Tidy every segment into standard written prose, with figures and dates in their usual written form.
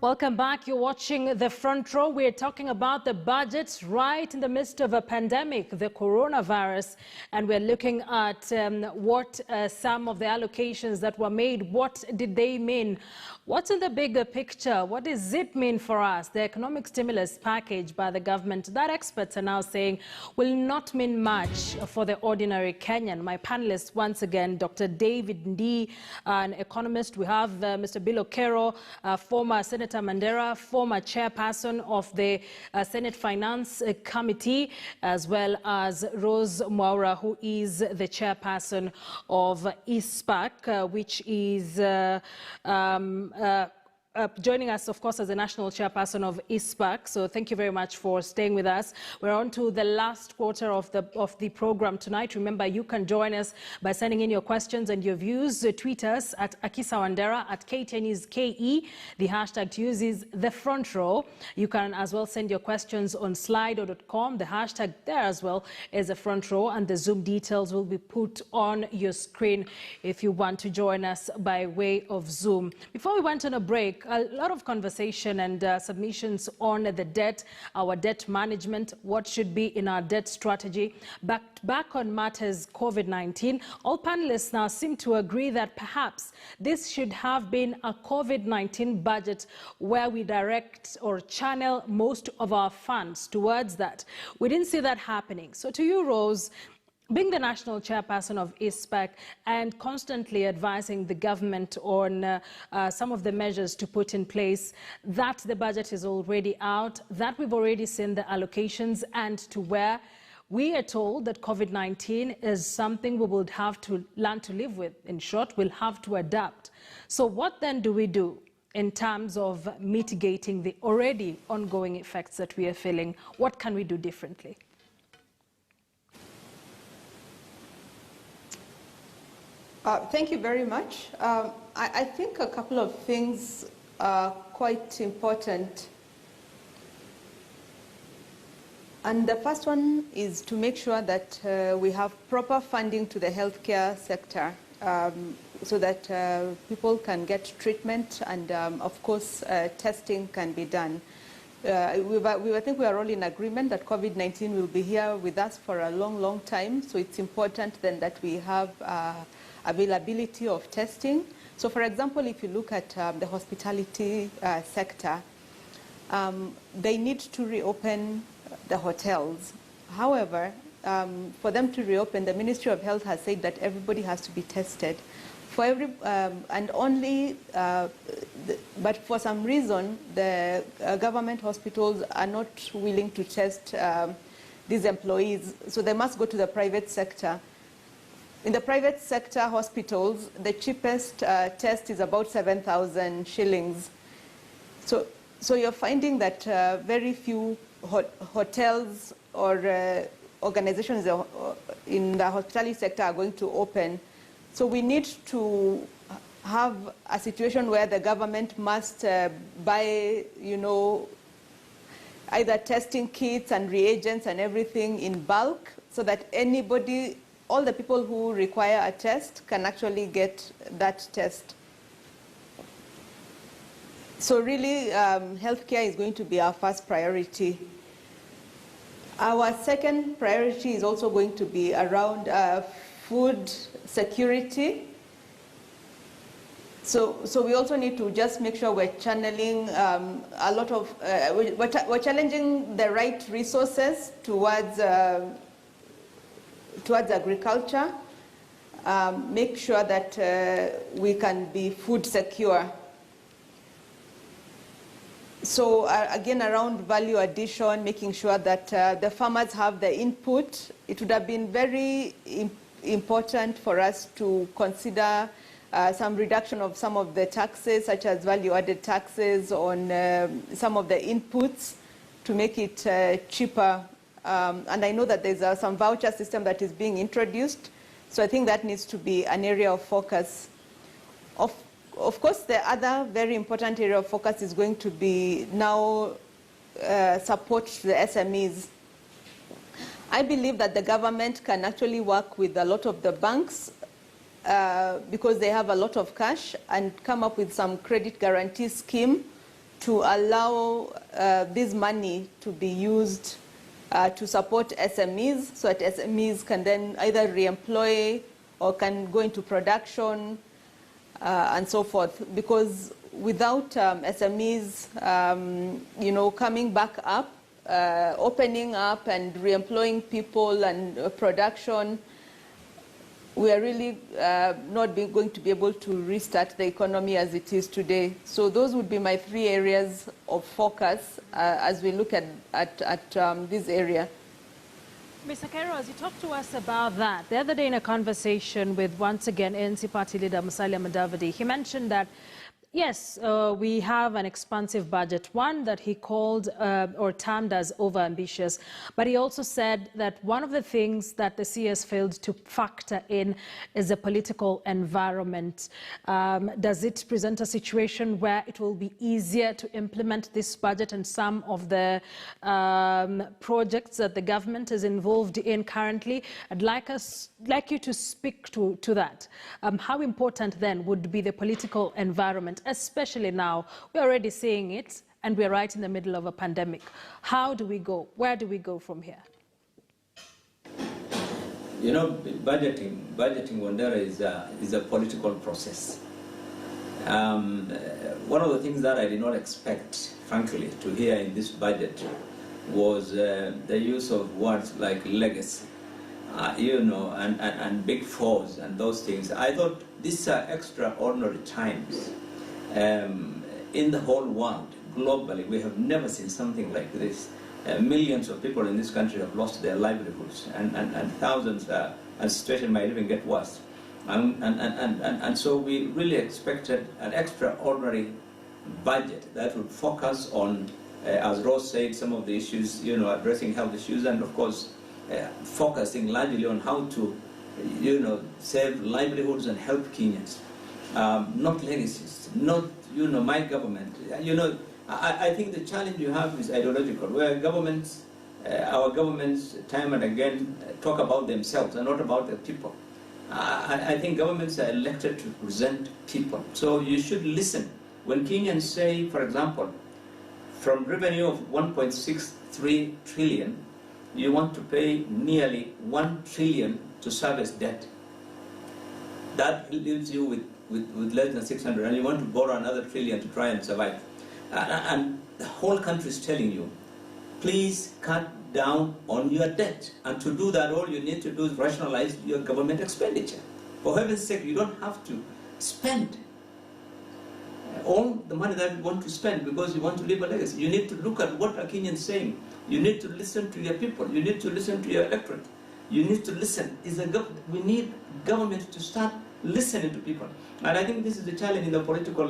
Welcome back. You're watching the Front Row. We're talking about the budget right in the midst of a pandemic, the coronavirus, and we're looking at what some of the allocations that were made, what did they mean? What's in the bigger picture? What does it mean for us? The economic stimulus package by the government that experts are now saying will not mean much for the ordinary Kenyan. My panelists, once again, Dr. David Ndii, an economist. We have Mr. Bill Okero, former Senator Mandera, former chairperson of the Senate Finance Committee, as well as Rose Mwaura, who is the chairperson of ISPAC, which is joining us, of course, as the national chairperson of ISPAC. So thank you very much for staying with us. We're on to the last quarter of the program tonight. Remember, you can join us by sending in your questions and your views. Tweet us at Akisa Wandera, at KTN is KE. The hashtag to use is the Front Row. You can as well send your questions on slido.com. The hashtag there as well is the Front Row, and the Zoom details will be put on your screen if you want to join us by way of Zoom. Before we went on a break, a lot of conversation and submissions on the debt, our debt management, what should be in our debt strategy. Back on matters COVID-19, all panelists now seem to agree that perhaps this should have been a COVID-19 budget where we direct or channel most of our funds towards that. We didn't see that happening. So to you, Rose, being the national chairperson of ISPAC and constantly advising the government on some of the measures to put in place, that the budget is already out, that we've already seen the allocations, and to where we are told that COVID-19 is something we would have to learn to live with. In short, we'll have to adapt. So what then do we do in terms of mitigating the already ongoing effects that we are feeling? What can we do differently? Thank you very much. I think a couple of things are quite important. And the first one is to make sure that we have proper funding to the healthcare sector so that people can get treatment and, of course, testing can be done. I think we are all in agreement that COVID-19 will be here with us for a long, long time. So it's important then that we have availability of testing. So for example, if you look at the hospitality sector, they need to reopen the hotels. However, for them to reopen, the Ministry of Health has said that everybody has to be tested. For every, and only, but for some reason, the government hospitals are not willing to test these employees, so they must go to the private sector. In the private sector hospitals, the cheapest test is about 7,000 shillings. So you're finding that very few hotels or organizations in the hospitality sector are going to open. So we need to have a situation where the government must buy, either testing kits and reagents and everything in bulk, so that anybody, all the people who require a test can actually get that test. So really, healthcare is going to be our first priority. Our second priority is also going to be around food security. So we also need to just make sure we're channeling a lot of, we're challenging the right resources towards agriculture, make sure that we can be food secure. So again, around value addition, making sure that the farmers have the input. It would have been very important for us to consider some reduction of some of the taxes, such as value-added taxes on some of the inputs to make it cheaper. And I know that there's some voucher system that is being introduced. So I think that needs to be an area of focus. Of course, the other very important area of focus is going to be now support to the SMEs. I believe that the government can actually work with a lot of the banks because they have a lot of cash and come up with some credit guarantee scheme to allow this money to be used to support SMEs, so that SMEs can then either re-employ or can go into production and so forth. Because without SMEs, coming back up, opening up and re-employing people and production, we are really not going to be able to restart the economy as it is today. So those would be my 3 areas of focus as we look at this area. Mr. Cairo, as you talk to us about that, the other day in a conversation with, once again, ANC party leader Musalia Mudavadi, he mentioned that yes, we have an expansive budget, one that he called or termed as overambitious. But he also said that one of the things that the CS failed to factor in is the political environment. Does it present a situation where it will be easier to implement this budget and some of the projects that the government is involved in currently? I'd like you to speak to that. How important then would be the political environment? Especially now, we're already seeing it, and we're right in the middle of a pandemic. How do we go? Where do we go from here? You know, budgeting, Wandera, is a political process. One of the things that I did not expect, frankly, to hear in this budget was the use of words like legacy, and big fours and those things. I thought these are extraordinary times. In the whole world, globally, we have never seen something like this. Millions of people in this country have lost their livelihoods, and thousands, and the situation might even get worse. And so we really expected an extraordinary budget that would focus on, as Rose said, some of the issues, addressing health issues, and of course, focusing largely on how to, save livelihoods and help Kenyans. Not legacies, not, my government. I think the challenge you have is ideological, where governments, our governments, time and again, talk about themselves and not about the people. I think governments are elected to represent people. So you should listen. When Kenyans say, for example, from revenue of 1.63 trillion, you want to pay nearly 1 trillion to service debt. That leaves you with less than 600, and you want to borrow another trillion to try and survive. And the whole country is telling you, please cut down on your debt. And to do that, all you need to do is rationalize your government expenditure. For heaven's sake, you don't have to spend all the money that you want to spend because you want to leave a legacy. You need to look at what are Kenyans saying. You need to listen to your people. You need to listen to your electorate. You need to listen. We need government to start listening to people. And I think this is the challenge in the political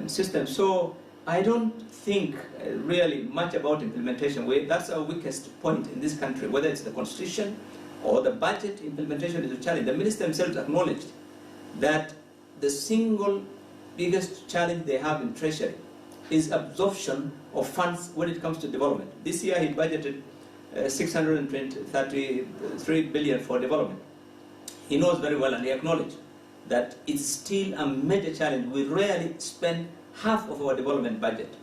system. So I don't think really much about implementation. That's our weakest point in this country, whether it's the constitution or the budget. Implementation is a challenge. The minister themselves acknowledged that the single biggest challenge they have in treasury is absorption of funds when it comes to development. This year he budgeted 633 billion for development. He knows very well, and he acknowledged that it's still a major challenge. We rarely spend half of our development budget,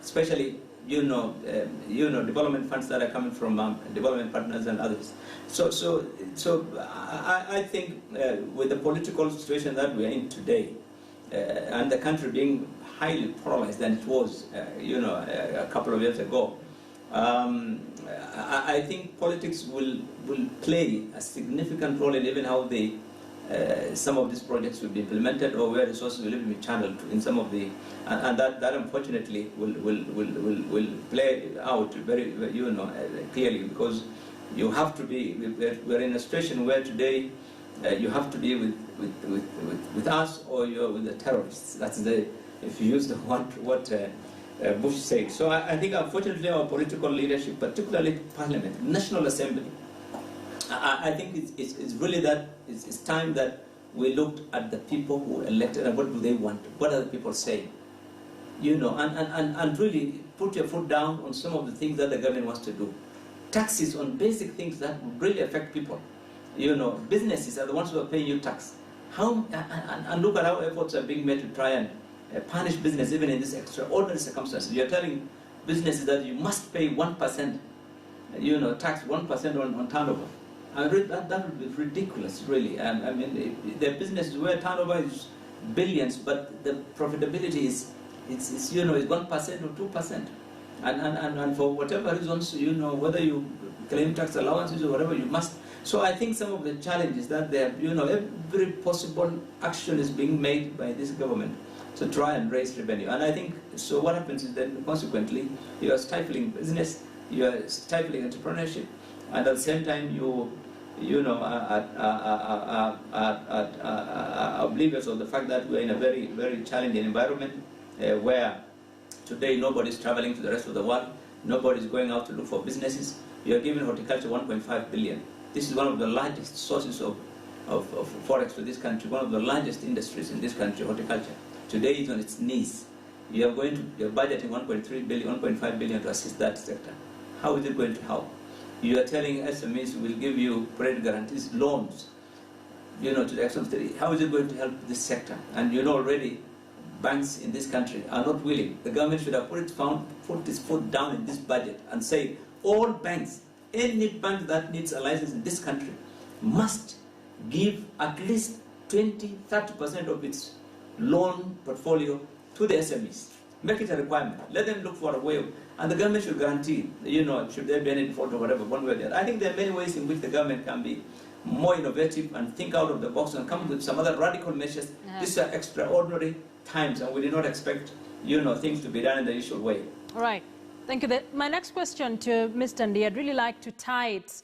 especially development funds that are coming from development partners and others. So I think with the political situation that we are in today, and the country being highly polarized than it was, a couple of years ago, I think politics will play a significant role in even how some of these projects will be implemented, or where resources will even be channeled in some of the, and that unfortunately will play out very clearly, because you have to be. We're in a situation where today you have to be with us, or you're with the terrorists. That's if you use the what Bush said. So I think unfortunately our political leadership, particularly Parliament, National Assembly, I think it's really that it's time that we looked at the people who elected and what do they want, what are the people saying, and really put your foot down on some of the things that the government wants to do. Taxes on basic things that really affect people. Businesses are the ones who are paying you tax. And look at how efforts are being made to try and punish business even in this extraordinary circumstances. You're telling businesses that you must pay 1%, tax 1% on turnover. I mean, that would be ridiculous, really. I mean, there are businesses where turnover is billions, but the profitability is 1% or 2%. And for whatever reasons, whether you claim tax allowances or whatever, you must. So I think some of the challenges that there, every possible action is being made by this government to try and raise revenue. And I think, so what happens is that consequently, you are stifling business, you are stifling entrepreneurship, and at the same time, are oblivious of the fact that we're in a very, very challenging environment where today nobody's traveling to the rest of the world, nobody's going out to look for businesses. You're giving horticulture 1.5 billion. This is one of the largest sources of forex to this country, one of the largest industries in this country, horticulture. Today it's on its knees. You're budgeting 1.3 billion, 1.5 billion to assist that sector. How is it going to help? You are telling SMEs will give you credit guarantees, loans, to the extent that how is it going to help this sector? And already banks in this country are not willing. The government should have put its foot down in this budget and say all banks, any bank that needs a license in this country must give at least 20-30% of its loan portfolio to the SMEs. Make it a requirement. Let them look for a way and the government should guarantee, should there be any default or whatever, one way or the other. I think there are many ways in which the government can be more innovative and think out of the box and come up with some other radical measures. These are extraordinary times and we did not expect, things to be done in the usual way. All right. Thank you. My next question to Mr. Ndi, I'd really like to tie it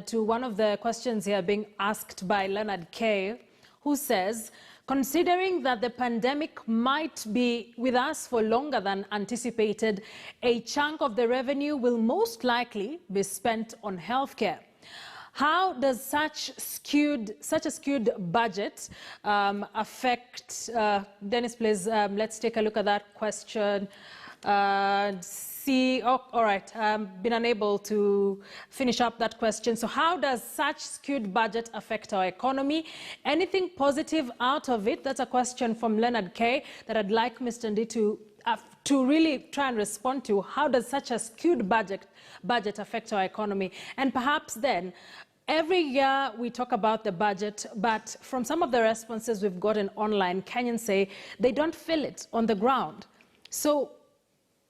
to one of the questions here being asked by Leonard K., who says, considering that the pandemic might be with us for longer than anticipated, a chunk of the revenue will most likely be spent on healthcare. How does such a skewed budget affect, Dennis, please, let's take a look at that question. All right, been unable to finish up that question. So how does such skewed budget affect our economy? Anything positive out of it? That's a question from Leonard K. that I'd like Mr. Ndi to really try and respond to. How does such a skewed budget affect our economy? And perhaps then, every year we talk about the budget, but from some of the responses we've gotten online, Kenyans say they don't feel it on the ground. So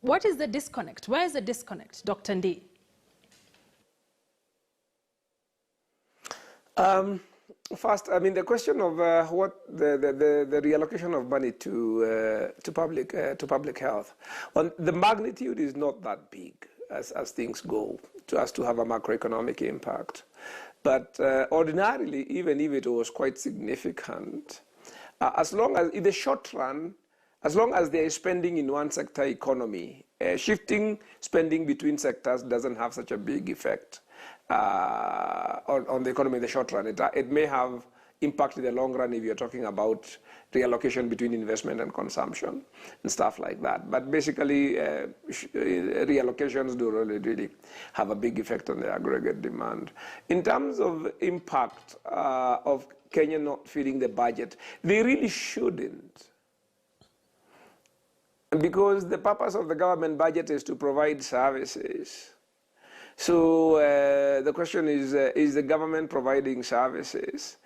what is the disconnect? Where is the disconnect, Dr. Ndi? First, I mean, the question of what the reallocation of money to public health, well, the magnitude is not that big as things go, as to have a macroeconomic impact. But ordinarily, even if it was quite significant, as long as in the short run, as long as there is spending in one sector economy, shifting spending between sectors doesn't have such a big effect on the economy in the short run. It may have impact in the long run if you're talking about reallocation between investment and consumption and stuff like that. But basically, reallocations do really have a big effect on the aggregate demand. In terms of impact of Kenya not feeding the budget, they really shouldn't. Because the purpose of the government budget is to provide services. So the question is the government providing services?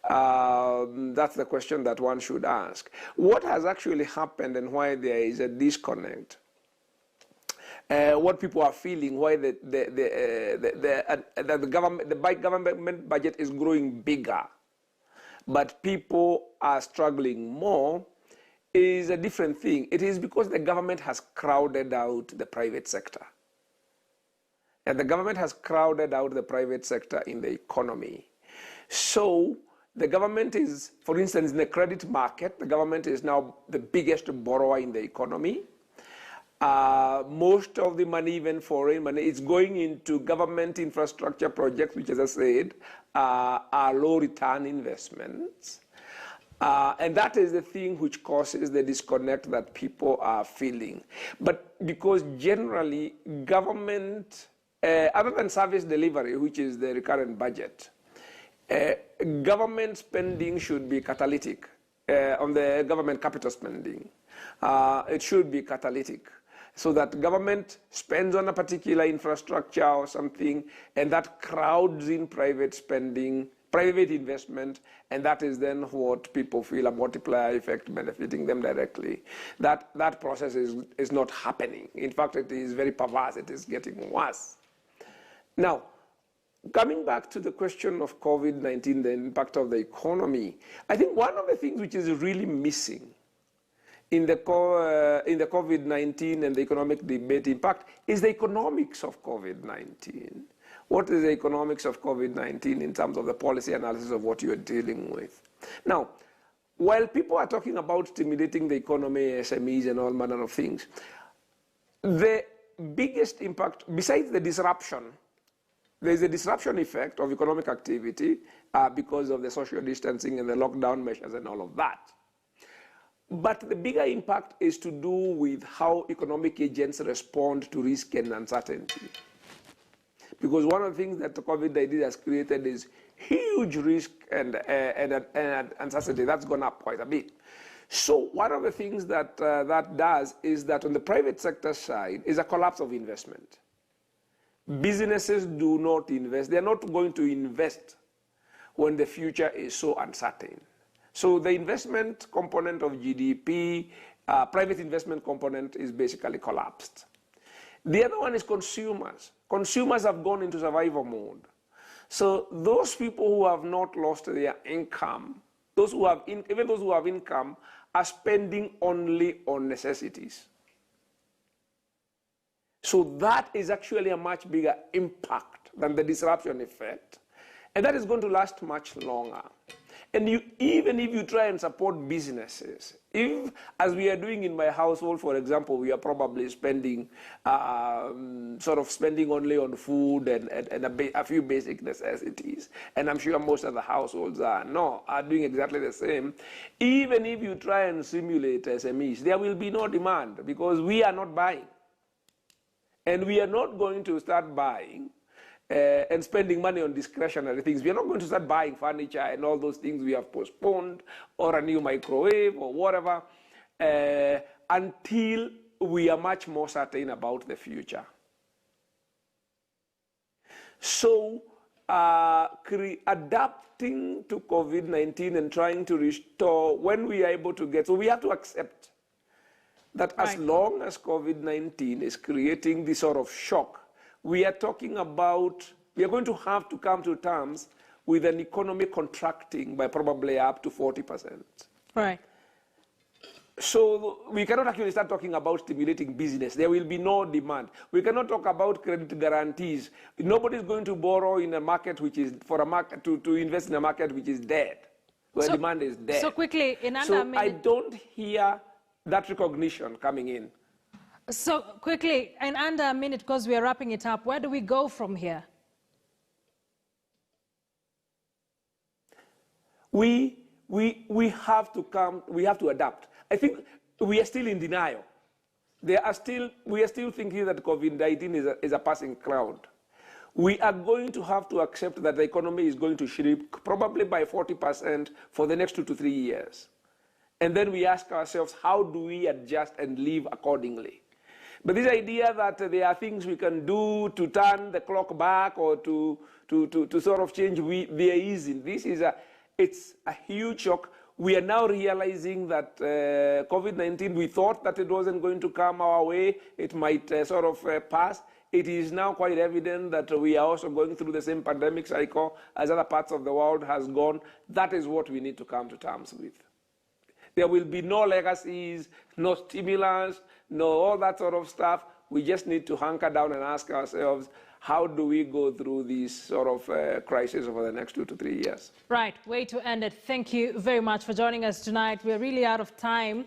That's the question that one should ask. What has actually happened and why there is a disconnect? What people are feeling, why the government budget is growing bigger, but people are struggling more, is a different thing. It is because the government has crowded out the private sector. And the government has crowded out the private sector in the economy. So the government is, for instance, in the credit market, the government is now the biggest borrower in the economy. Most of the money, even foreign money, is going into government infrastructure projects, which, as I said, are low return investments. And that is the thing which causes the disconnect that people are feeling. But because generally government, other than service delivery, which is the recurrent budget, government spending should be catalytic on the government capital spending. It should be catalytic, so that government spends on a particular infrastructure or something, and that crowds in private spending, private investment, and that is then what people feel a multiplier effect benefiting them directly. That process is not happening. In fact, it is very perverse. It is getting worse. Now, coming back to the question of COVID-19, the impact of the economy, I think one of the things which is really missing in the COVID-19 and the economic debate impact is the economics of COVID-19. What is the economics of COVID-19 in terms of the policy analysis of what you're dealing with? Now, while people are talking about stimulating the economy, SMEs and all manner of things, the biggest impact, besides the disruption, there is a disruption effect of economic activity because of the social distancing and the lockdown measures and all of that. But the bigger impact is to do with how economic agents respond to risk and uncertainty. Because one of the things that the COVID-19 has created is huge risk and uncertainty. That's gone up quite a bit. So one of the things that that does is that on the private sector side is a collapse of investment. Businesses do not invest. They're not going to invest when the future is so uncertain. So the investment component of GDP, private investment component is basically collapsed. The other one is consumers. Consumers have gone into survival mode. So those people who have not lost their income, even those who have income, are spending only on necessities. So that is actually a much bigger impact than the disruption effect. And that is going to last much longer. And even if you try and support businesses, if, as we are doing in my household, for example, we are probably spending, spending only on food and a few basic necessities, and I'm sure most of the households are doing exactly the same. Even if you try and simulate SMEs, there will be no demand because we are not buying. And we are not going to start buying and spending money on discretionary things. We are not going to start buying furniture and all those things we have postponed, or a new microwave or whatever, until we are much more certain about the future. So adapting to COVID-19 and trying to restore when we are able to get, so we have to accept that as long as COVID-19 is creating this sort of shock, we are talking about, we are going to have to come to terms with an economy contracting by probably up to 40%. Right. So we cannot actually start talking about stimulating business. There will be no demand. We cannot talk about credit guarantees. Nobody is going to borrow in a market which is, for a market, to invest in a market which is dead, where demand is dead. So quickly, in under a minute. I don't hear that recognition coming in. So quickly, in under a minute, because we are wrapping it up, where do we go from here? We have to adapt. I think we are still in denial. We are still thinking that COVID-19 is a passing cloud. We are going to have to accept that the economy is going to shrink probably by 40% for the next 2 to 3 years. And then we ask ourselves, how do we adjust and live accordingly? But this idea that there are things we can do to turn the clock back or to sort of change, there isn't. It's a huge shock. We are now realizing that COVID-19, we thought that it wasn't going to come our way. It might pass. It is now quite evident that we are also going through the same pandemic cycle as other parts of the world has gone. That is what we need to come to terms with. There will be no legacies, no stimulus, no all that sort of stuff. We just need to hunker down and ask ourselves, how do we go through this sort of crisis over the next 2 to 3 years? Right, way to end it. Thank you very much for joining us tonight. We're really out of time.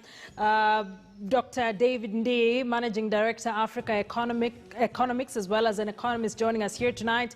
Dr. David Ndii, Managing Director, Africa Economics, as well as an economist, joining us here tonight.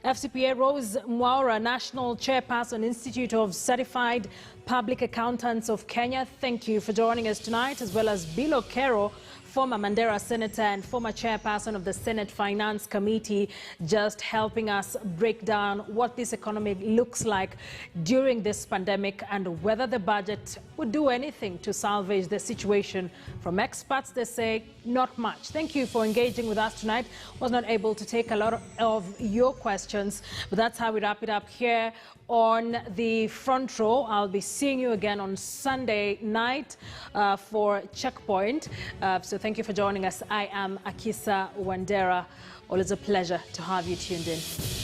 FCPA Rose Mwaura, National Chairperson, Institute of Certified Public Accountants of Kenya. Thank you for joining us tonight, as well as Bill Okero former Mandera senator and former chairperson of the Senate Finance Committee, just helping us break down what this economy looks like during this pandemic and whether the budget would do anything to salvage the situation. From experts, they say not much. Thank you for engaging with us tonight. Was not able to take a lot of your questions, but that's how we wrap it up here on the front row. I'll be seeing you again on Sunday night for Checkpoint. So thank you for joining us. I am Akisa Wandera. Always a pleasure to have you tuned in.